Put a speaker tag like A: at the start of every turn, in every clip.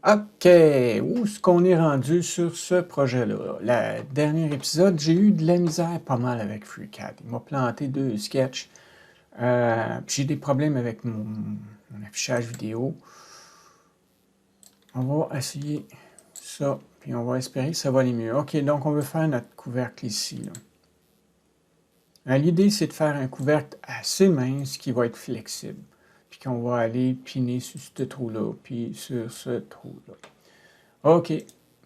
A: OK, où est-ce qu'on est rendu sur ce projet-là? Le dernier épisode, j'ai eu de la misère pas mal avec FreeCAD. Il m'a planté 2 sketchs. J'ai des problèmes avec mon affichage vidéo. On va essayer ça, puis on va espérer que ça va aller mieux. OK, donc on veut faire notre couvercle ici, là. L'idée, c'est de faire un couvercle assez mince qui va être flexible, puis qu'on va aller piner sur ce trou-là, puis sur ce trou-là. OK,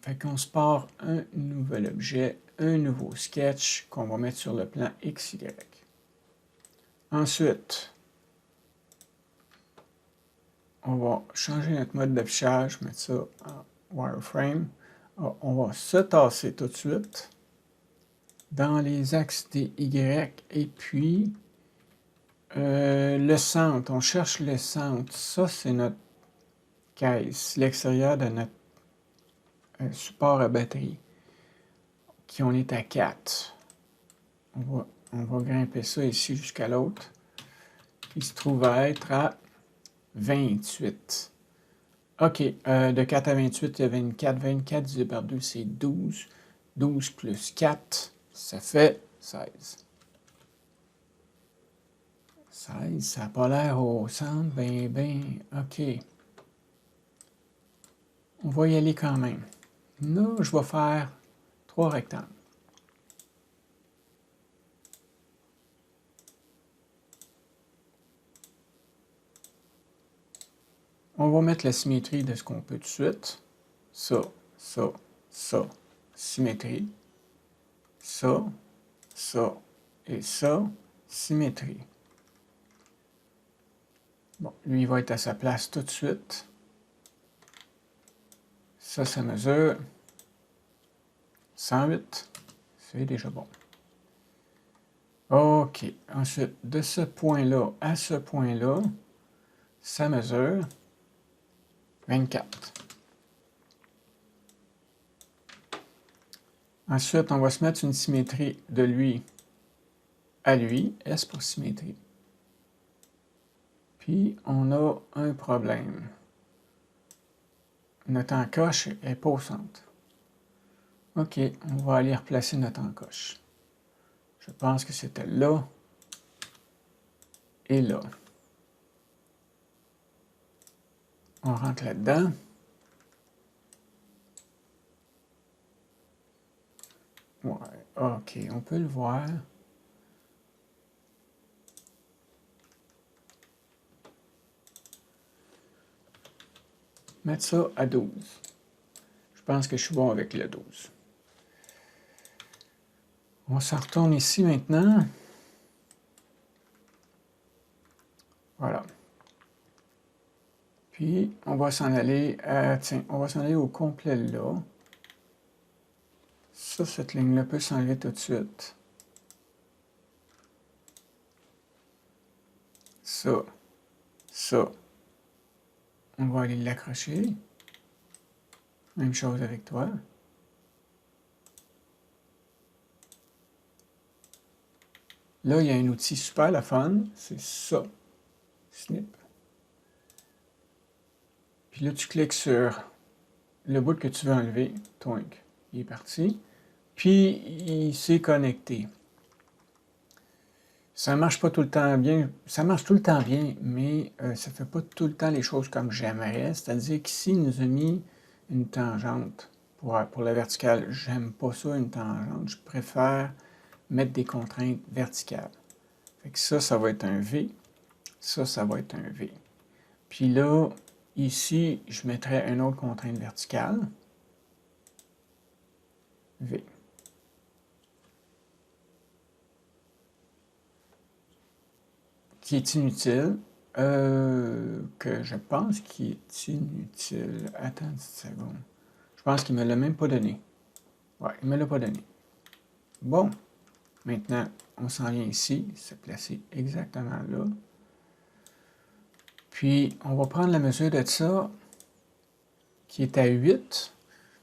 A: fait qu'on se part un nouvel objet, un nouveau sketch qu'on va mettre sur le plan XY. Ensuite, on va changer notre mode d'affichage, mettre ça en wireframe. On va se tasser tout de suite dans les axes des Y et puis le centre. On cherche le centre. Ça, c'est notre caisse, l'extérieur de notre support à batterie, qui on est à 4. On va grimper ça ici jusqu'à l'autre, qui se trouve à être à 28. OK, de 4 à 28, il y a 24. 24 divisé par 2, c'est 12. 12 plus 4, ça fait 16. 16, ça n'a pas l'air au centre, OK. On va y aller quand même. Là, je vais faire 3 rectangles. On va mettre la symétrie de ce qu'on peut tout de suite. Ça, ça, ça, symétrie. Ça, ça et ça, symétrie. Bon, lui, il va être à sa place tout de suite. Ça mesure 108. C'est déjà bon. OK. Ensuite, de ce point-là à ce point-là, ça mesure 24. Ensuite, on va se mettre une symétrie de lui à lui. S pour symétrie. Puis, on a un problème. Notre encoche n'est pas au centre. OK, on va aller replacer notre encoche. Je pense que c'était là et là. On rentre là-dedans. Ouais, OK, on peut le voir. Mettre ça à 12. Je pense que je suis bon avec le 12. On s'en retourne ici maintenant. Voilà. Puis, on va s'en aller tiens, on va s'en aller au complet là. Ça, cette ligne-là peut s'enlever tout de suite. Ça, ça. On va aller l'accrocher. Même chose avec toi. Là, il y a un outil super le fun, c'est ça. Snip. Puis là, tu cliques sur le bout que tu veux enlever. Toink. Il est parti. Puis, il s'est connecté. Ça marche pas tout le temps bien. Ça marche tout le temps bien, mais ça fait pas tout le temps les choses comme j'aimerais. C'est-à-dire qu'ici, il nous a mis une tangente pour la verticale. J'aime pas ça, une tangente. Je préfère mettre des contraintes verticales. Fait que ça va être un V. Ça va être un V. Puis là, ici, je mettrais une autre contrainte verticale. V. Qui est inutile. Que je pense qu'il est inutile. Attends une petite seconde. Je pense qu'il ne me l'a même pas donné. Ouais, il ne me l'a pas donné. Bon. Maintenant, on s'en vient ici, se placer exactement là. Puis, on va prendre la mesure de ça, qui est à 8.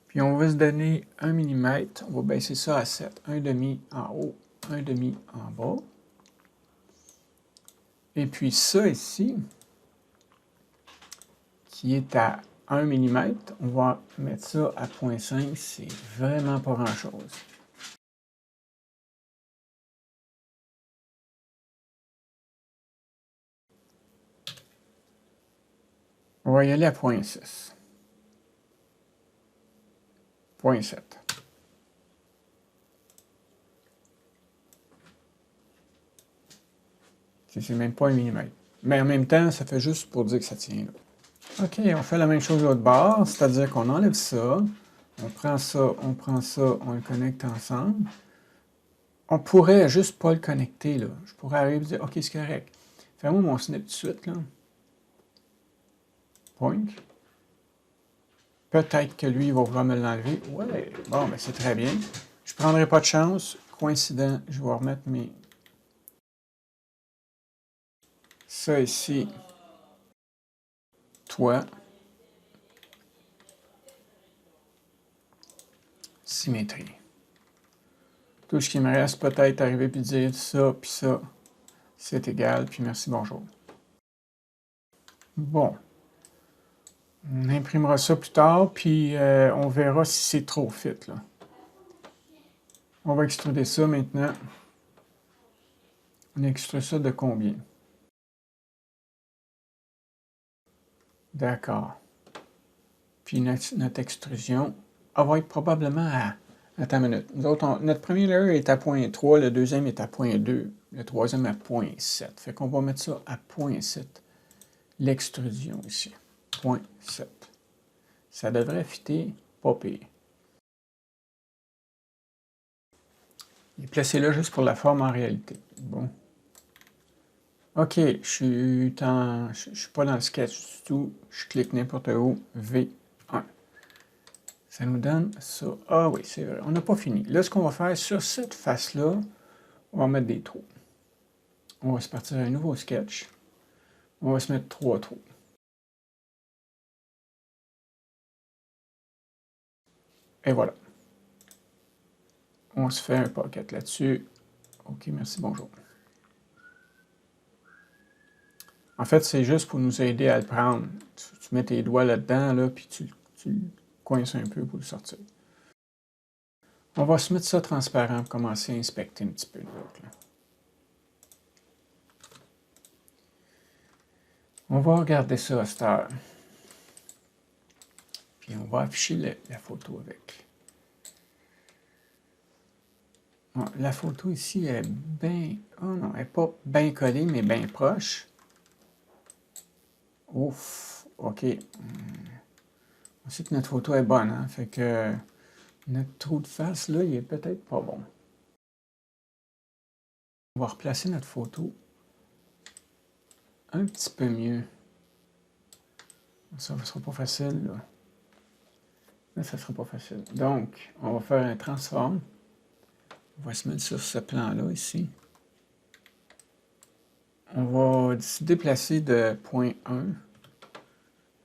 A: Puis, on va se donner 1 mm. On va baisser ça à 7. 1,5 en haut, 1,5 en bas. Et puis, ça ici, qui est à 1 mm. On va mettre ça à 0.5. C'est vraiment pas grand-chose. On va y aller à 0.6. 0.7. C'est même pas 1 mm. Mais en même temps, ça fait juste pour dire que ça tient là. OK, on fait la même chose de l'autre bord, c'est-à-dire qu'on enlève ça, on prend ça, on le connecte ensemble. On pourrait juste pas le connecter, là. Je pourrais arriver et dire, OK, c'est correct. Fais-moi mon snip tout de suite, là. Point. Peut-être que lui, il va vouloir me l'enlever. Ouais, bon, ben c'est très bien. Je prendrai pas de chance. Coïncident, je vais remettre mes... Ça ici. Toi. Symétrie. Tout ce qui me reste, peut-être arriver puis dire ça, puis ça, c'est égal, puis merci, bonjour. Bon. On imprimera ça plus tard, puis on verra si c'est trop fit, là. On va extruder ça maintenant. On extrude ça de combien? D'accord. Puis notre extrusion, elle va être probablement à... Attends une minute. Nous autres, notre premier layer est à 0.3, le deuxième est à 0.2, le troisième à 0.7. Fait qu'on va mettre ça à 0.7. L'extrusion ici. 0.7. Ça devrait fitter pas pire. Il est placé là juste pour la forme en réalité. Bon. OK, je suis pas dans le sketch du tout. Je clique n'importe où. V1. Ça nous donne ça. Ah oui, c'est vrai. On n'a pas fini. Là, ce qu'on va faire sur cette face-là, on va mettre des trous. On va se partir un nouveau sketch. On va se mettre 3 trous. Et voilà. On se fait un pocket là-dessus. OK, merci, bonjour. En fait, c'est juste pour nous aider à le prendre. Tu mets tes doigts là-dedans, là, puis tu le coinces un peu pour le sortir. On va se mettre ça transparent pour commencer à inspecter un petit peu l'autre. On va regarder ça à cette heure. Puis on va afficher la photo avec. Bon, la photo ici est bien... Oh non, elle n'est pas bien collée, mais bien proche. Ouf, OK. On sait que notre photo est bonne, hein? Fait que notre trou de face, là, il est peut-être pas bon. On va replacer notre photo un petit peu mieux. Ça ne sera pas facile, là. Là, ça ne sera pas facile. Donc, on va faire un transform. On va se mettre sur ce plan-là, ici. On va se déplacer de point 1.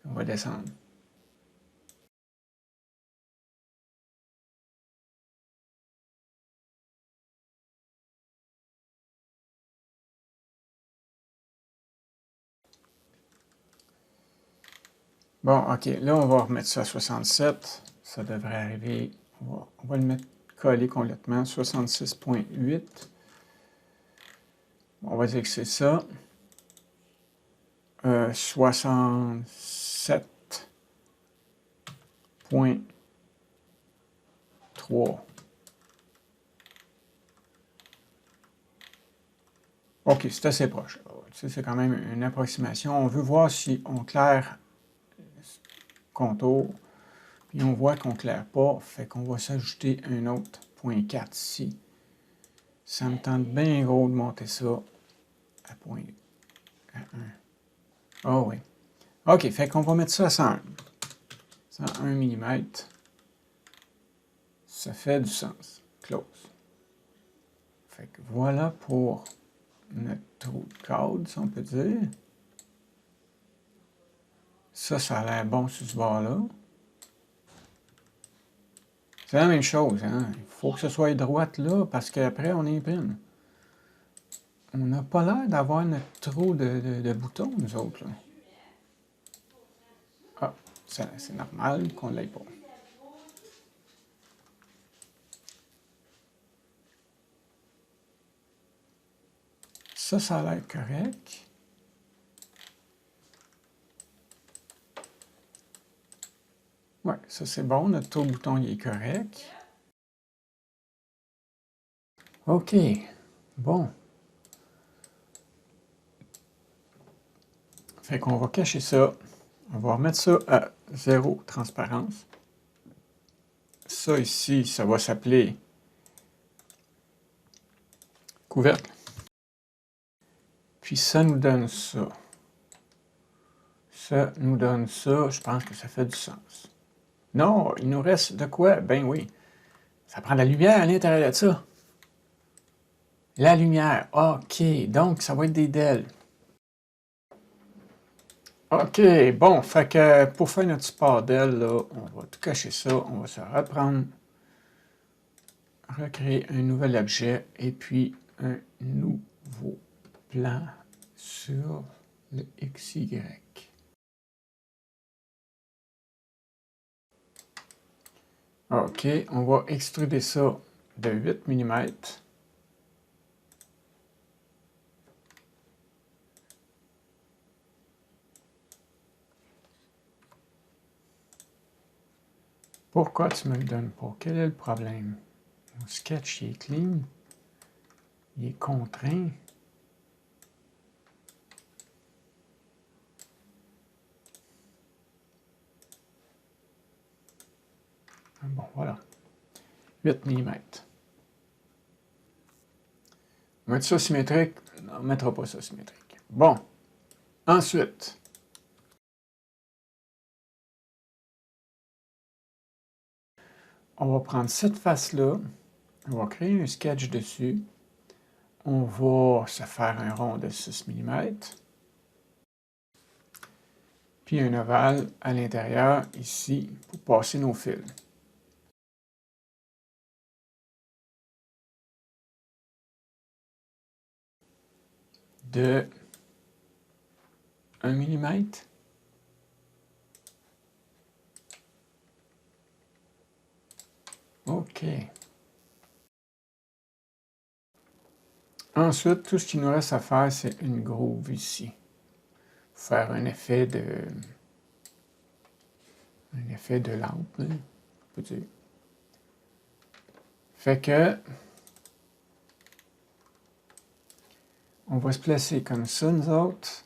A: On va descendre. Bon, OK. Là, on va remettre ça à 67. Ça devrait arriver. On va le mettre collé complètement. 66.8. On va dire que c'est ça. 67.3. OK, c'est assez proche. C'est quand même une approximation. On veut voir si on claire contour, puis on voit qu'on ne claire pas, fait qu'on va s'ajouter un autre 0.4 ici. Ça me tente bien gros de monter ça à 1. Oh oui. OK, fait qu'on va mettre ça à 101. 101 mm. Ça fait du sens. Close. Fait que voilà pour notre trou de cadre, si on peut dire. Ça a l'air bon sur ce bord-là. C'est la même chose, hein? Il faut que ce soit droite là, parce qu'après, on imprime. On n'a pas l'air d'avoir notre trou de boutons, nous autres, là. Ah, c'est normal qu'on ne l'ait pas. Ça a l'air correct. Ouais, ça c'est bon, notre tour bouton il est correct. OK, bon. Fait qu'on va cacher ça. On va remettre ça à 0 transparence. Ça ici, ça va s'appeler couvercle. Puis ça nous donne ça. Ça nous donne ça. Je pense que ça fait du sens. Non, il nous reste de quoi? Ben oui. Ça prend de la lumière à l'intérieur de ça. La lumière. OK. Donc, ça va être des DEL. OK. Bon, fait que pour faire notre support DEL, là, on va tout cacher ça. On va se reprendre, recréer un nouvel objet et puis un nouveau plan sur le XY. OK, on va extruder ça de 8 mm. Pourquoi tu me le donnes pas? Quel est le problème? Mon sketch il est clean. Il est contraint. Bon, voilà. 8 mm. On va mettre ça symétrique? Non, on ne mettra pas ça symétrique. Bon. Ensuite, on va prendre cette face-là. On va créer un sketch dessus. On va se faire un rond de 6 mm. Puis un ovale à l'intérieur, ici, pour passer nos fils. De 1 mm. OK. Ensuite, tout ce qu'il nous reste à faire, c'est une groove ici. Faire un effet de lampe, hein, on peut dire. Fait que on va se placer comme ça, nous autres.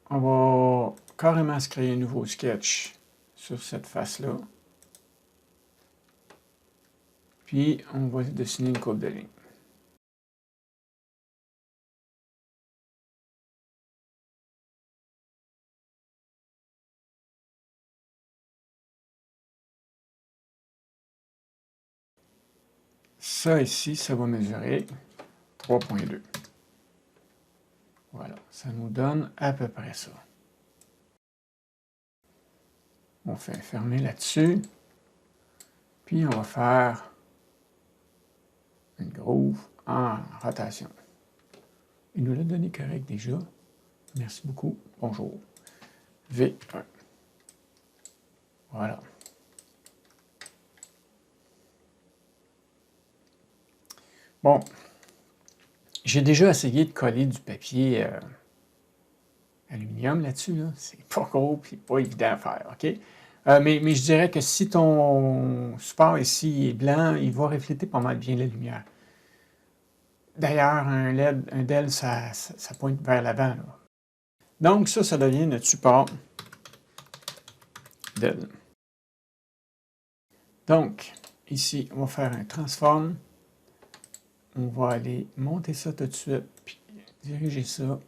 A: On va carrément se créer un nouveau sketch sur cette face-là. Puis, on va dessiner une courbe de ligne. Ça ici, ça va mesurer 3,2. Voilà, ça nous donne à peu près ça. On fait fermer là-dessus. Puis on va faire une groove en rotation. Il nous l'a donné correct déjà. Merci beaucoup. Bonjour. V1. Voilà. Bon. J'ai déjà essayé de coller du papier aluminium là-dessus. Là. C'est pas gros et pas évident à faire. OK? Mais je dirais que si ton support ici est blanc, il va refléter pas mal bien la lumière. D'ailleurs, un LED, un DEL, ça pointe vers l'avant. Donc, ça devient notre support DEL. Donc, ici, on va faire un transform. On va aller monter ça tout de suite, puis diriger ça.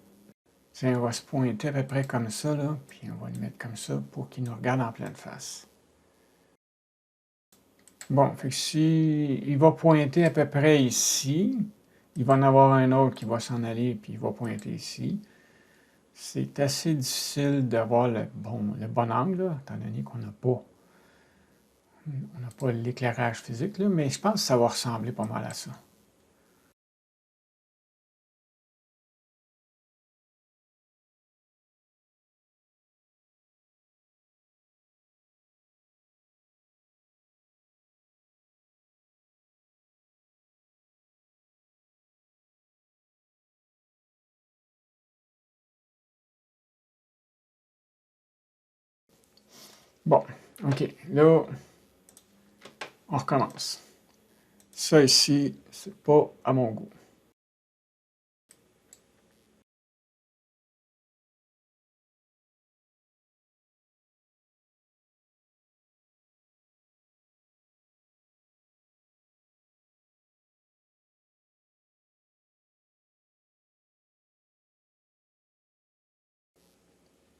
A: On va se pointer à peu près comme ça, là, puis on va le mettre comme ça pour qu'il nous regarde en pleine face. Bon, fait que si il va pointer à peu près ici, il va en avoir un autre qui va s'en aller, puis il va pointer ici. C'est assez difficile d'avoir le bon angle, là, étant donné qu'on n'a pas l'éclairage physique, là, mais je pense que ça va ressembler pas mal à ça. Bon, OK. Là, on recommence. Ça ici, c'est pas à mon goût.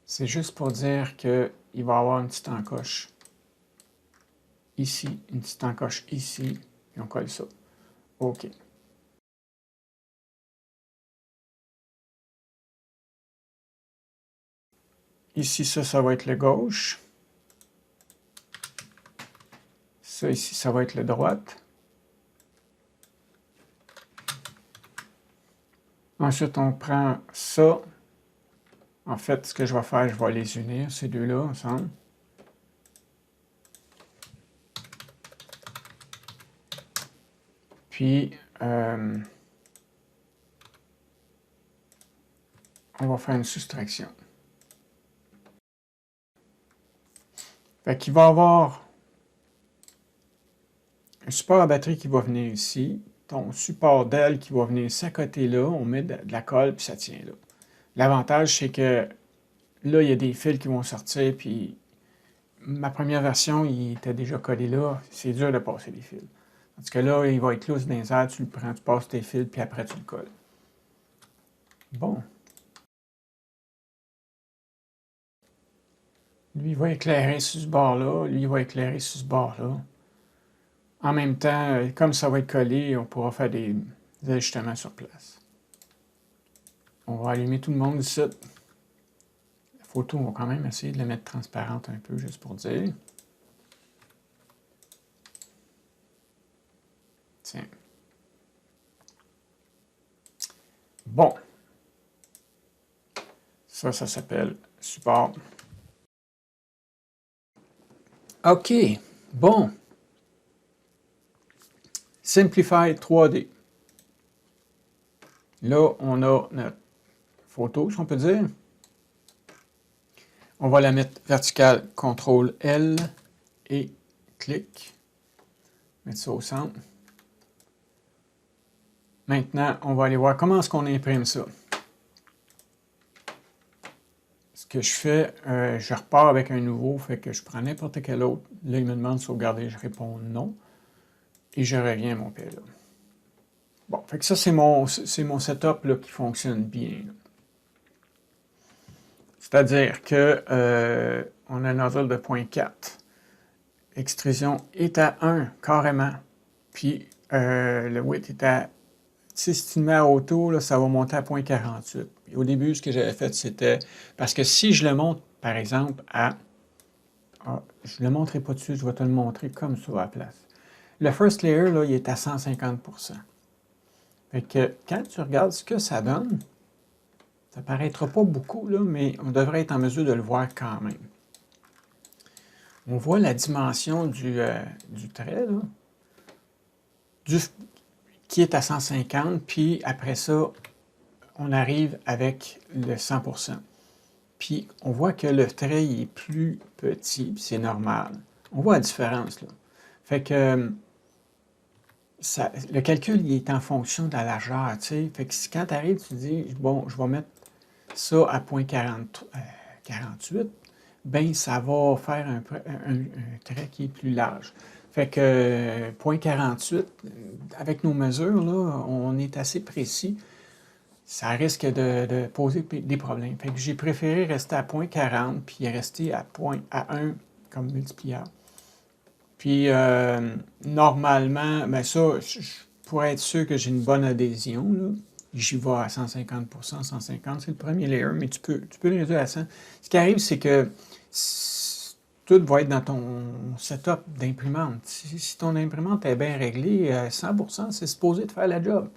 A: C'est juste pour dire qu'il va y avoir une petite encoche ici, une petite encoche ici, et on colle ça. OK. Ici, ça va être le gauche. Ça ici, ça va être le droite. Ensuite, on prend ça. En fait, ce que je vais faire, je vais les unir, ces deux-là, ensemble. Puis, on va faire une soustraction. Fait qu'il va y avoir un support à batterie qui va venir ici, ton support d'aile qui va venir de côté là, on met de la colle, puis ça tient là. L'avantage, c'est que là, il y a des fils qui vont sortir, puis ma première version, il était déjà collé là, c'est dur de passer les fils. Parce que là, il va être loose dans les airs, tu le prends, tu passes tes fils, puis après tu le colles. Bon. Lui, il va éclairer sur ce bord-là, lui, il va éclairer sur ce bord-là. En même temps, comme ça va être collé, on pourra faire des ajustements sur place. On va allumer tout le monde ici. La photo, on va quand même essayer de la mettre transparente un peu, juste pour dire. Tiens. Bon. Ça s'appelle support. OK. Bon. Simplify 3D. Là, on a notre photo, si on peut dire. On va la mettre verticale, CTRL L et clic. Mettre ça au centre. Maintenant, on va aller voir comment est-ce qu'on imprime ça. Ce que je fais, je repars avec un nouveau, fait que je prends n'importe quel autre. Là, il me demande de sauvegarder, je réponds non. Et je reviens à mon PLA. Bon, fait que ça, c'est mon setup là, qui fonctionne bien. C'est-à-dire que on a un nozzle de 0.4. Extrusion est à 1, carrément. Puis le width est à... Si tu le mets à auto, là, ça va monter à 0.48. Et au début, ce que j'avais fait, c'était... Parce que si je le monte, par exemple, à... je ne le montrerai pas dessus, je vais te le montrer comme ça à la place. Le first layer, là, il est à 150%. Fait que quand tu regardes ce que ça donne, ça ne paraîtra pas beaucoup, là, mais on devrait être en mesure de le voir quand même. On voit la dimension du trait, là, qui est à 150, puis après ça, on arrive avec le 100%. Puis on voit que le trait est plus petit, c'est normal. On voit la différence, là. Fait que le calcul il est en fonction de la largeur, tu sais. Fait que quand tu arrives, tu dis, bon, je vais mettre ça à 0.48, ben ça va faire un trait qui est plus large. Fait que 0.48, avec nos mesures, là, on est assez précis. Ça risque de poser des problèmes. Fait que j'ai préféré rester à 0.40 puis rester à 1 comme multiplieur. Puis, normalement, ben ça, pour être sûr que j'ai une bonne adhésion, j'y vais à 150%, 150, c'est le premier layer, mais tu peux le réduire à 100. Ce qui arrive, c'est que tout va être dans ton setup d'imprimante. Si ton imprimante est bien réglée, 100%, c'est supposé de faire la job.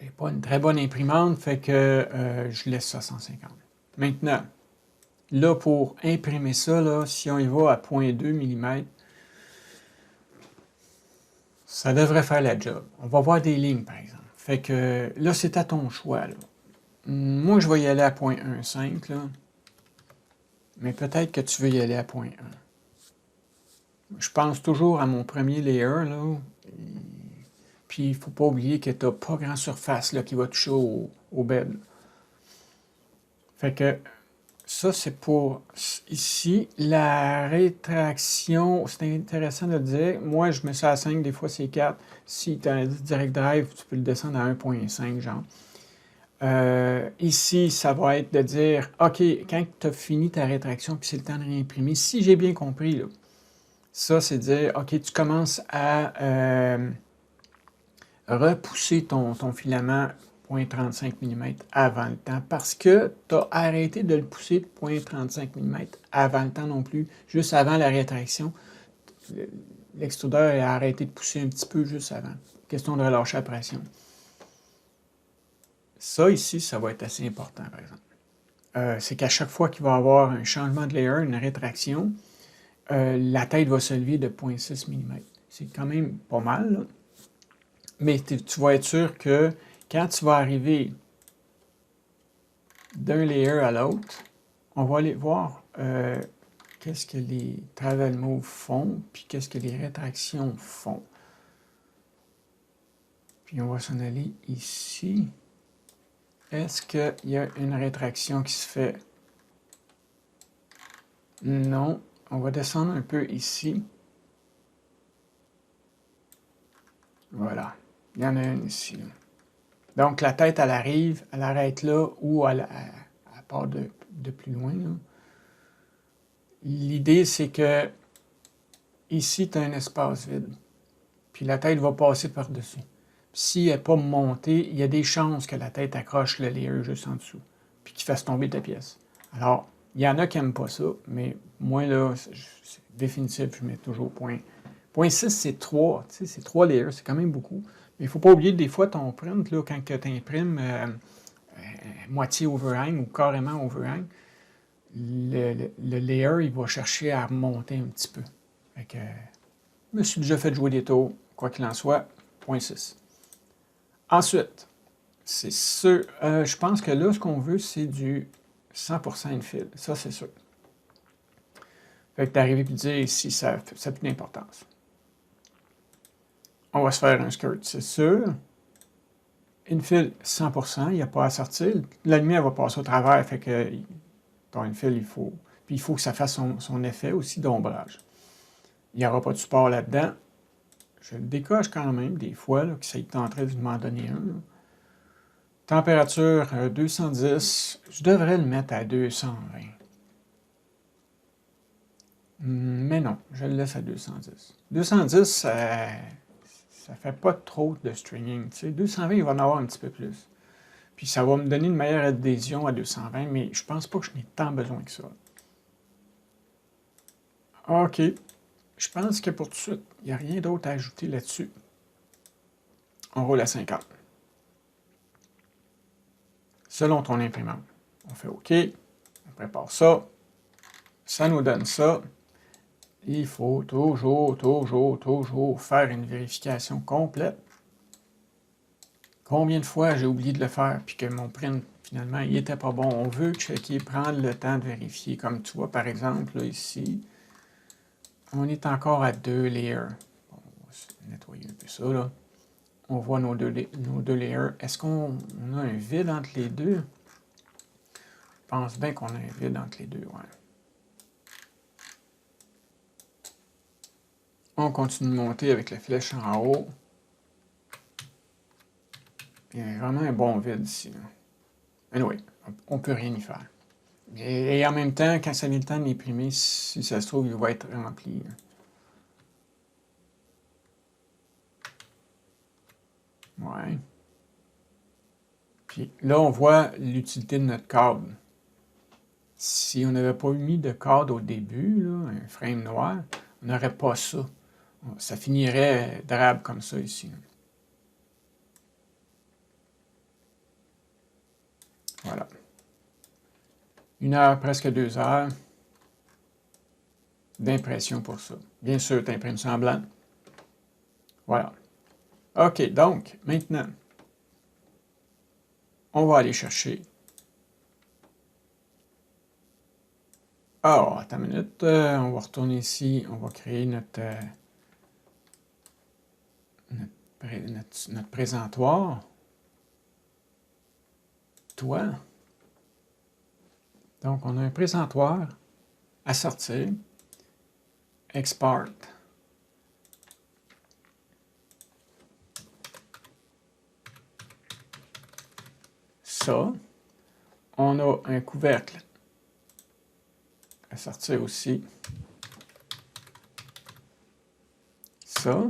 A: J'ai pas une très bonne imprimante, fait que je laisse ça à 150. Maintenant, là, pour imprimer ça, là, si on y va à 0.2 mm, ça devrait faire la job. On va voir des lignes, par exemple. Fait que là, c'est à ton choix. Là. Moi, je vais y aller à 0.15, là. Mais peut-être que tu veux y aller à 0.1. Je pense toujours à mon premier layer, là. Puis, il ne faut pas oublier que tu n'as pas grand surface là, qui va toucher au bed. Fait que ça, c'est pour ici. La rétraction, c'est intéressant de le dire. Moi, je mets ça à 5, des fois c'est 4. Si tu as un direct drive, tu peux le descendre à 1.5, genre. Ici, ça va être de dire, OK, quand tu as fini ta rétraction, puis c'est le temps de réimprimer, si j'ai bien compris, là, ça, c'est dire, OK, tu commences à repousser ton filament 0.35 mm avant le temps parce que tu as arrêté de le pousser de 0.35 mm avant le temps non plus, juste avant la rétraction. L'extrudeur a arrêté de pousser un petit peu juste avant. Question de relâcher la pression. Ça ici, ça va être assez important par exemple. C'est qu'à chaque fois qu'il va y avoir un changement de layer, une rétraction, la tête va se lever de 0.6 mm. C'est quand même pas mal, là. Mais tu vas être sûr que quand tu vas arriver d'un layer à l'autre, on va aller voir qu'est-ce que les travel moves font, puis qu'est-ce que les rétractions font. Puis on va s'en aller ici. Est-ce qu'il y a une rétraction qui se fait? Non. On va descendre un peu ici. Voilà. Il y en a une ici. Là. Donc, la tête, elle arrive, elle arrête là ou elle part de plus loin. L'idée, c'est que ici, tu as un espace vide. Puis la tête va passer par-dessus. Si elle n'est pas montée, il y a des chances que la tête accroche le layer juste en dessous, puis qu'il fasse tomber ta pièce. Alors, il y en a qui n'aiment pas ça, mais moi, là, c'est définitif, je mets toujours point. Point 6, c'est 3. Tu sais, c'est 3 layers, c'est quand même beaucoup. Mais il ne faut pas oublier, des fois, ton print, là, quand tu imprimes moitié overhang ou carrément overhang, le layer, il va chercher à remonter un petit peu. Fait que, je me suis déjà fait jouer des tours, quoi qu'il en soit, 0.6. Ensuite, c'est sûr, je pense que là, ce qu'on veut, c'est du 100% infill. Ça, c'est sûr. Fait que d'arriver et de dire ici, ça n'a plus d'importance. On va se faire un skirt, c'est sûr. Infill 100%, il n'y a pas à sortir. La lumière va passer au travers, fait que ton infill, il faut. Puis il faut que ça fasse son effet aussi d'ombrage. Il n'y aura pas de support là-dedans. Je le décoche quand même, des fois, là, que ça tenterait de m'en donner un. Là. Température 210. Je devrais le mettre à 220. Mais non, je le laisse à 210. 210, ça fait pas trop de stringing. Tu sais. 220, il va en avoir un petit peu plus. Puis ça va me donner une meilleure adhésion à 220, mais je pense pas que je n'ai tant besoin que ça. OK. Je pense que pour tout de suite, il n'y a rien d'autre à ajouter là-dessus. On roule à 50. Selon ton imprimante. On fait OK. On prépare ça. Ça nous donne ça. Il faut toujours faire une vérification complète. Combien de fois j'ai oublié de le faire, puis que mon print, finalement, il n'était pas bon. On veut checker, prendre le temps de vérifier. Comme tu vois, par exemple, là, ici, on est encore à 2 layers. Bon, on va nettoyer un peu ça, là. On voit nos deux layers. Est-ce qu'on a un vide entre les deux? Je pense bien qu'on a un vide entre les deux, ouais. On continue de monter avec la flèche en haut. Il y a vraiment un bon vide ici. Là. Anyway, on ne peut rien y faire. Et en même temps, quand ça vient le temps d'imprimer, si ça se trouve, il va être rempli. Là. Ouais. Puis là, on voit l'utilité de notre cadre. Si on n'avait pas mis de cadre au début, là, un frame noir, on n'aurait pas ça. Ça finirait drabe comme ça ici. Voilà. 1 heure, presque 2 heures d'impression pour ça. Bien sûr, tu imprimes ça en blanc. Voilà. OK, donc, maintenant, on va aller chercher Alors, attends une minute. On va retourner ici. On va créer notre présentoir. Toi. Donc, on a un présentoir à sortir. Export. Ça. On a un couvercle à sortir aussi. Ça.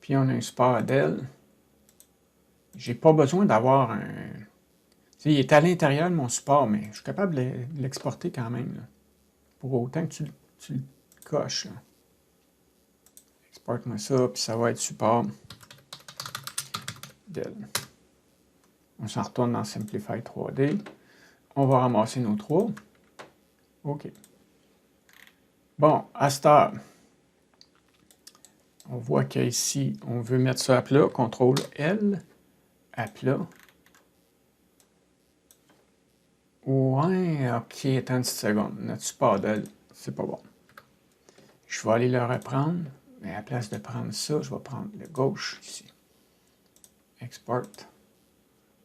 A: Puis on a un support Dell. J'ai pas besoin d'avoir un... Il est à l'intérieur de mon support, mais je suis capable de l'exporter quand même. Là, pour autant que tu le coches. Là. Exporte-moi ça, puis ça va être support Dell. On s'en retourne dans Simplify 3D. On va ramasser nos trois. OK. Bon, à cette heure, on voit qu'ici, on veut mettre ça à plat. CTRL-L, à plat. Ouais, OK, attends une petite seconde. Notre support Dell, c'est pas bon. Je vais aller le reprendre, mais à la place de prendre ça, je vais prendre le gauche ici. Export.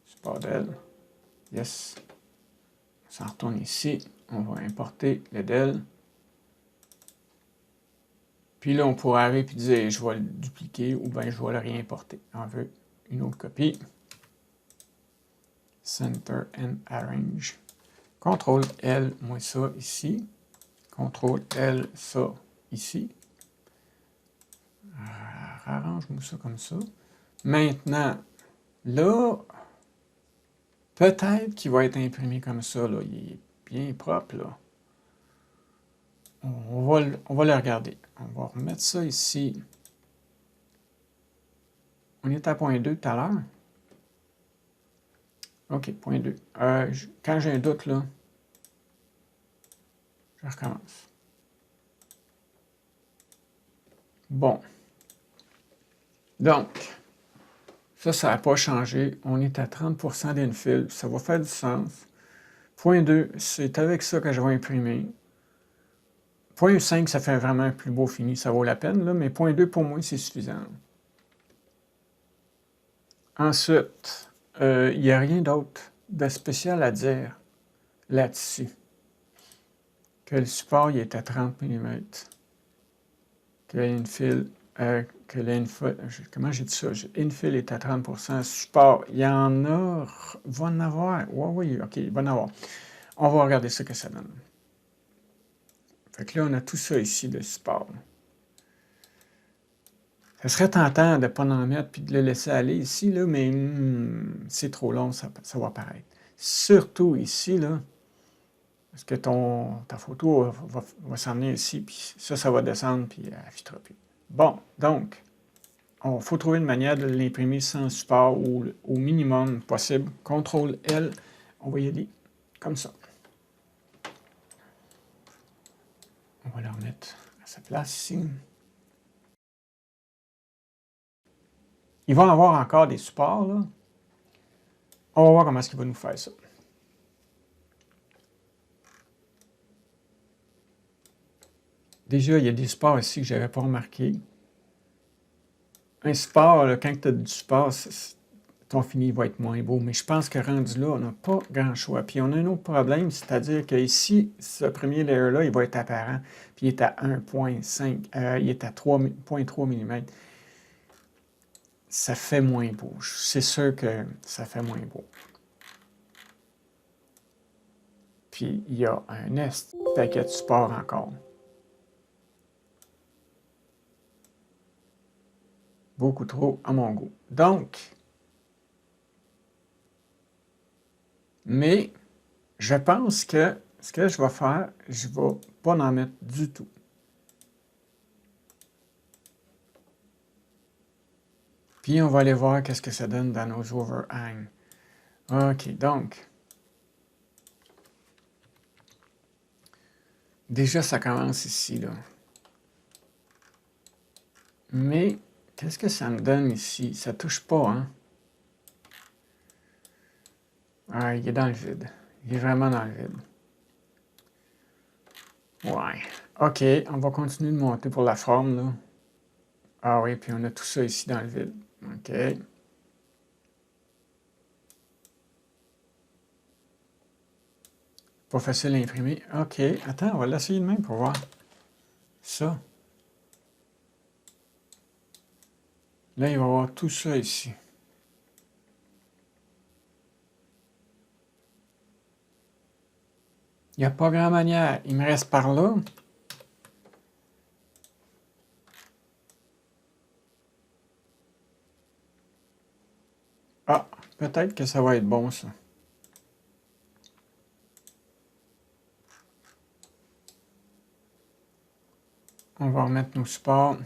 A: Support Dell. Yes. On s'en retourne ici. On va importer le Dell. Puis là, on pourra arriver et dire je vais le dupliquer ou bien je vais le réimporter. On veut une autre copie. Center and Arrange. CTRL-L, moi ça ici. CTRL-L, ça ici. Arrange-moi ça comme ça. Maintenant, là, peut-être qu'il va être imprimé comme ça. Là. Il est bien propre. Là. On va le regarder. On va remettre ça ici. On est à point 2 tout à l'heure. OK, point 2. Quand j'ai un doute, là, je recommence. Bon. Donc, ça n'a pas changé. On est à 30% d'infill. Ça va faire du sens. Point 2, c'est avec ça que je vais imprimer. Point 5, ça fait vraiment un plus beau fini. Ça vaut la peine, là, mais point 2, pour moi, c'est suffisant. Ensuite, il n'y a rien d'autre de spécial à dire là-dessus. Que le support il est à 30 mm. Que l'infill, comment j'ai dit ça? Infill est à 30%. Support, il y en a, va en avoir. Oui, OK, il va en avoir. On va regarder ce que ça donne. Fait que là, on a tout ça ici, de support. Ça serait tentant de ne pas en mettre puis de le laisser aller ici, là, mais c'est trop long, ça va apparaître. Surtout ici, là, parce que ta photo va s'emmener ici, puis ça va descendre, puis elle ne fitera plus. Bon, donc, il faut trouver une manière de l'imprimer sans support ou au minimum possible. CTRL-L, on va y aller comme ça. On va le remettre à sa place ici. Il va y avoir encore des supports, là. On va voir comment est-ce qu'il va nous faire ça. Déjà, il y a des supports ici que je n'avais pas remarqué. Un support, là, quand tu as du support, ton fini va être moins beau. Mais je pense que rendu là, on n'a pas grand choix. Puis on a un autre problème, c'est-à-dire qu'ici, ce premier layer-là, il va être apparent. Puis il est à 1,5, il est à 3,3 mm. Ça fait moins beau. C'est sûr que ça fait moins beau. Puis il y a un paquet de support encore. Beaucoup trop à mon goût. Donc, mais je pense que ce que je vais faire, je ne vais pas en mettre du tout. Puis on va aller voir qu'est-ce que ça donne dans nos overhangs. OK, donc. Déjà, ça commence ici, là. Mais, qu'est-ce que ça me donne ici? Ça ne touche pas, hein? Ah, il est dans le vide. Il est vraiment dans le vide. Ouais. OK, on va continuer de monter pour la forme, là. Ah oui, puis on a tout ça ici dans le vide. OK. Pas facile à imprimer. OK. Attends, on va l'essayer de même pour voir. Ça. Là, il va y avoir tout ça ici. Il n'y a pas grand manière. Il me reste par là. Ah, peut-être que ça va être bon, ça. On va remettre nos supports.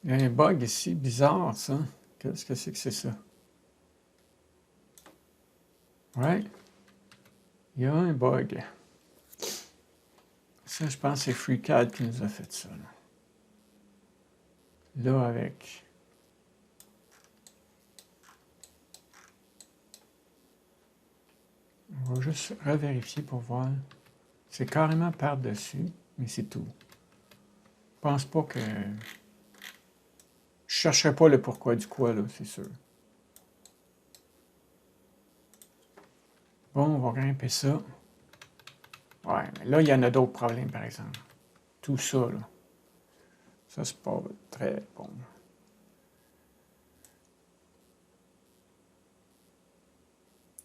A: Il y a un bug ici, bizarre, ça. Qu'est-ce que c'est ça? Ouais. Il y a un bug. Ça, je pense que c'est FreeCAD qui nous a fait ça. Là, avec... On va juste revérifier pour voir. C'est carrément par-dessus, mais c'est tout. Je pense pas que... Je chercherai pas le pourquoi du quoi, là, c'est sûr. Bon, on va grimper ça. Ouais, mais là, il y en a d'autres problèmes, par exemple. Tout ça, là. Ça, c'est pas très bon.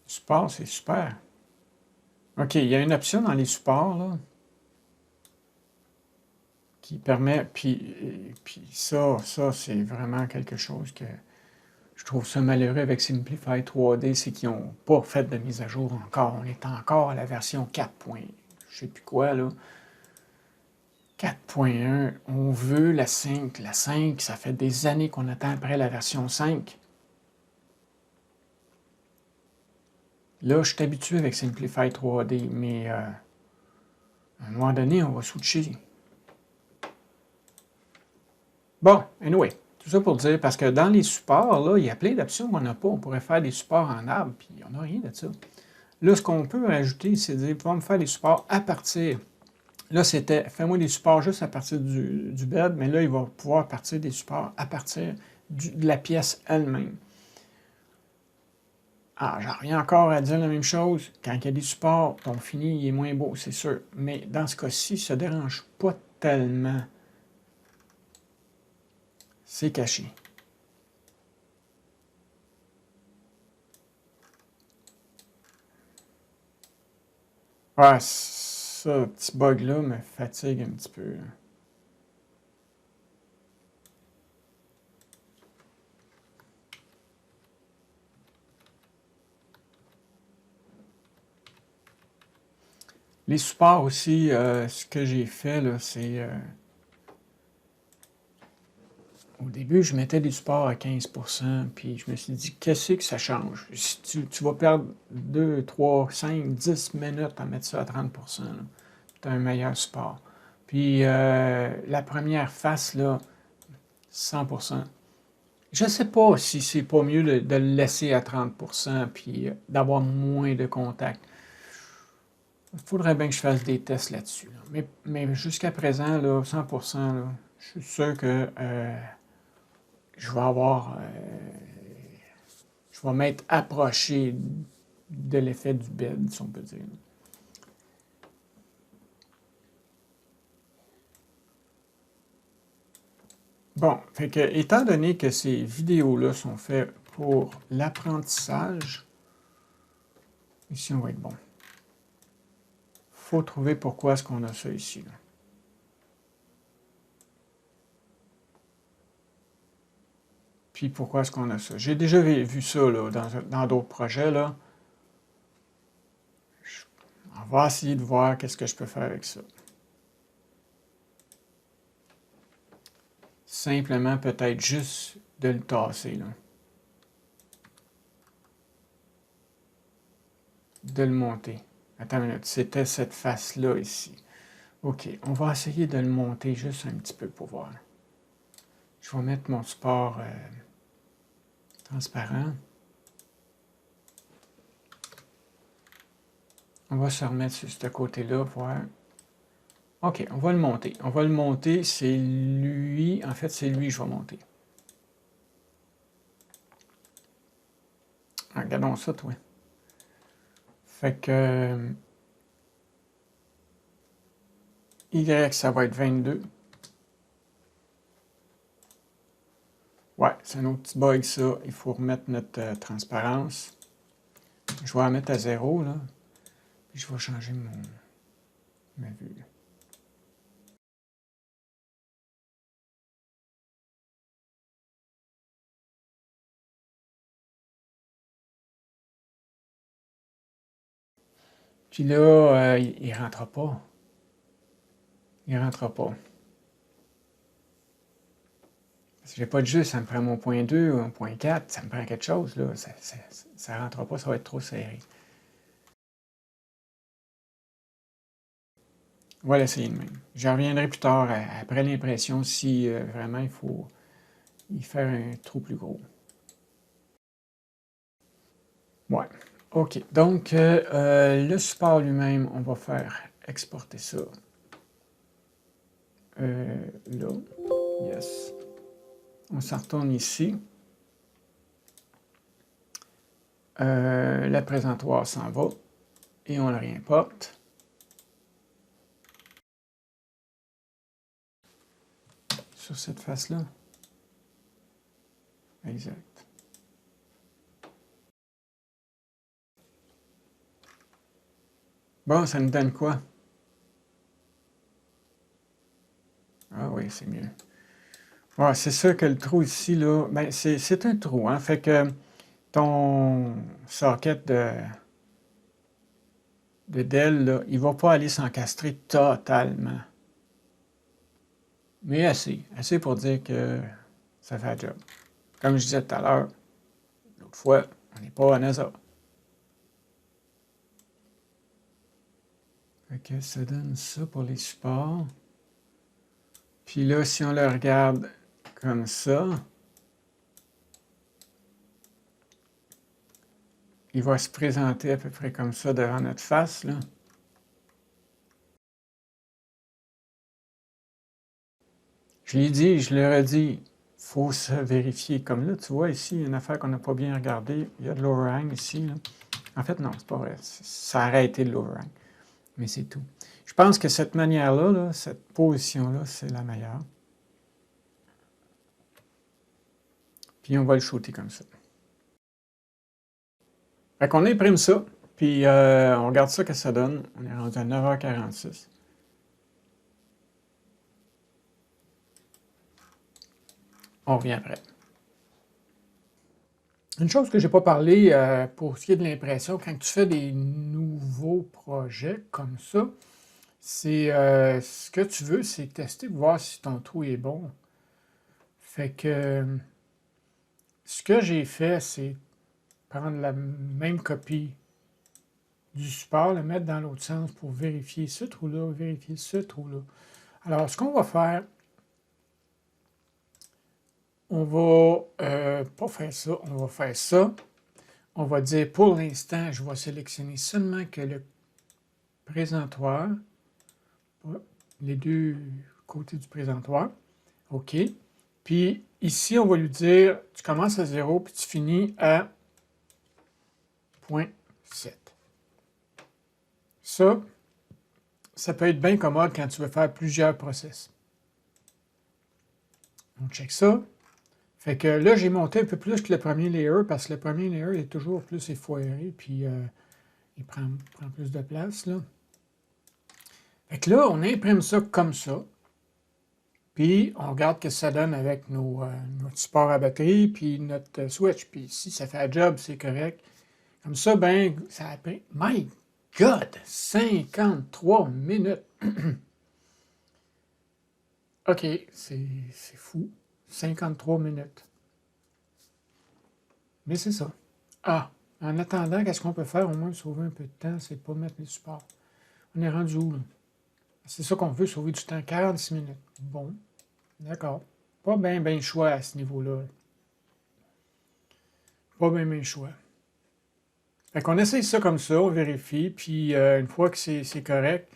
A: Support, c'est super. OK, il y a une option dans les supports, là, qui permet... Puis ça, c'est vraiment quelque chose que... Je trouve ça malheureux avec Simplify 3D, c'est qu'ils n'ont pas fait de mise à jour encore. On est encore à la version 4. Je sais plus quoi, là. 4.1, on veut la 5. La 5, ça fait des années qu'on attend après la version 5. Là, je suis habitué avec Simplify 3D, mais à un moment donné, on va switcher. Bon, anyway, tout ça pour dire, parce que dans les supports, là, il y a plein d'options qu'on n'a pas. On pourrait faire des supports en arbre, puis on n'a rien de ça. Là, ce qu'on peut rajouter, c'est de dire, va me faire des supports à partir. Là, c'était, fais-moi des supports juste à partir du bed, mais là, il va pouvoir partir des supports à partir de la pièce elle-même. Ah, j'en reviens encore à dire la même chose. Quand il y a des supports, ton fini, il est moins beau, c'est sûr. Mais dans ce cas-ci, ça ne dérange pas tellement. C'est caché. Ah, ça, petit bug-là me fatigue un petit peu. Les supports aussi, ce que j'ai fait, là, c'est... au début, je mettais des supports à 15%, puis je me suis dit, qu'est-ce que ça change? Si tu vas perdre 2, 3, 5, 10 minutes à mettre ça à 30%, tu as un meilleur support. Puis la première face, là, 100%. Je ne sais pas si c'est pas mieux de le laisser à 30%, puis d'avoir moins de contact. Il faudrait bien que je fasse des tests là-dessus. Là. Mais jusqu'à présent, là, 100%, là, je suis sûr que je vais avoir... je vais m'être approché de l'effet du bed, si on peut dire. Bon, fait que, étant donné que ces vidéos-là sont faites pour l'apprentissage, ici on va être bon. Faut trouver pourquoi est-ce qu'on a ça ici. Là. Puis pourquoi est-ce qu'on a ça. J'ai déjà vu ça là, dans d'autres projets. Là. On va essayer de voir qu'est-ce que je peux faire avec ça. Simplement peut-être juste de le tasser. Là. De le monter. Attends une minute, c'était cette face-là ici. OK, on va essayer de le monter juste un petit peu pour voir. Je vais mettre mon support transparent. On va se remettre sur ce côté-là, voir. OK, on va le monter. On va le monter, c'est lui. En fait, c'est lui que je vais monter. Regardons ça, toi. Fait que Y, ça va être 22. Ouais, c'est un autre petit bug, ça. Il faut remettre notre transparence. Je vais la mettre à 0, là. Puis je vais changer ma vue. Puis là, il ne rentrera pas. Il ne rentrera pas. Si j'ai pas de jeu, ça me prend mon point 2 ou un point 4, ça me prend quelque chose, là. Ça ne rentrera pas, ça va être trop serré. On va l'essayer de même. J'en reviendrai plus tard, après l'impression, si vraiment il faut y faire un trou plus gros. Ouais. OK. Donc, le support lui-même, on va faire exporter ça. Là. Yes. On s'en retourne ici. Le présentoir s'en va. Et on le réimporte. Sur cette face-là. Exact. Bon, ça nous donne quoi? Ah oui, c'est mieux. Ouais, c'est sûr que le trou ici, là, ben, c'est un trou, hein? Fait que ton socket de Dell, là, il ne va pas aller s'encastrer totalement. Mais assez. Assez pour dire que ça fait le job. Comme je disais tout à l'heure, l'autre fois, on n'est pas à NASA. Fait que ça donne ça pour les supports. Puis là, si on le regarde comme ça, il va se présenter à peu près comme ça devant notre face, là. Je l'ai dit, je l'ai redit, il faut se vérifier. Comme là, tu vois ici, une affaire qu'on n'a pas bien regardée. Il y a de l'overhang ici, là. En fait, non, c'est pas vrai. Ça a arrêté de l'overhang. Mais c'est tout. Je pense que cette manière-là, là, cette position-là, c'est la meilleure. Puis on va le shooter comme ça. Fait qu'on imprime ça, puis on regarde ça que ça donne. On est rendu à 9h46. On revient après. Une chose que je n'ai pas parlé pour ce qui est de l'impression, quand tu fais des nouveaux projets comme ça, c'est ce que tu veux, c'est tester, voir si ton trou est bon. Fait que ce que j'ai fait, c'est prendre la même copie du support, le mettre dans l'autre sens pour vérifier ce trou-là, vérifier ce trou-là. Alors, ce qu'on va faire, on va pas faire ça, on va faire ça. On va dire pour l'instant, je vais sélectionner seulement que le présentoir, les deux côtés du présentoir. OK. Puis ici, on va lui dire, tu commences à 0 puis tu finis à 0.7. Ça peut être bien commode quand tu veux faire plusieurs process. On check ça. Fait que là, j'ai monté un peu plus que le premier layer parce que le premier layer est toujours plus effoiré, puis il prend plus de place, là. Fait que là, on imprime ça comme ça. Puis, on regarde ce que ça donne avec notre support à batterie, puis notre switch. Puis, si ça fait un job, c'est correct. Comme ça, ben, ça a pris... My God! 53 minutes! OK, c'est fou. 53 minutes. Mais c'est ça. Ah! En attendant, qu'est-ce qu'on peut faire au moins sauver un peu de temps, c'est pas mettre les supports. On est rendu où, là? C'est ça qu'on veut, sauver du temps. 46 minutes. Bon. D'accord. Pas bien choix à ce niveau-là. pas bien mes choix. Fait qu'on essaye ça comme ça, on vérifie, puis une fois que c'est correct,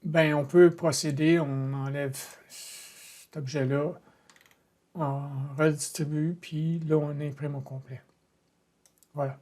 A: ben on peut procéder, on enlève cet objet-là, on redistribue, puis là on imprime au complet. Voilà.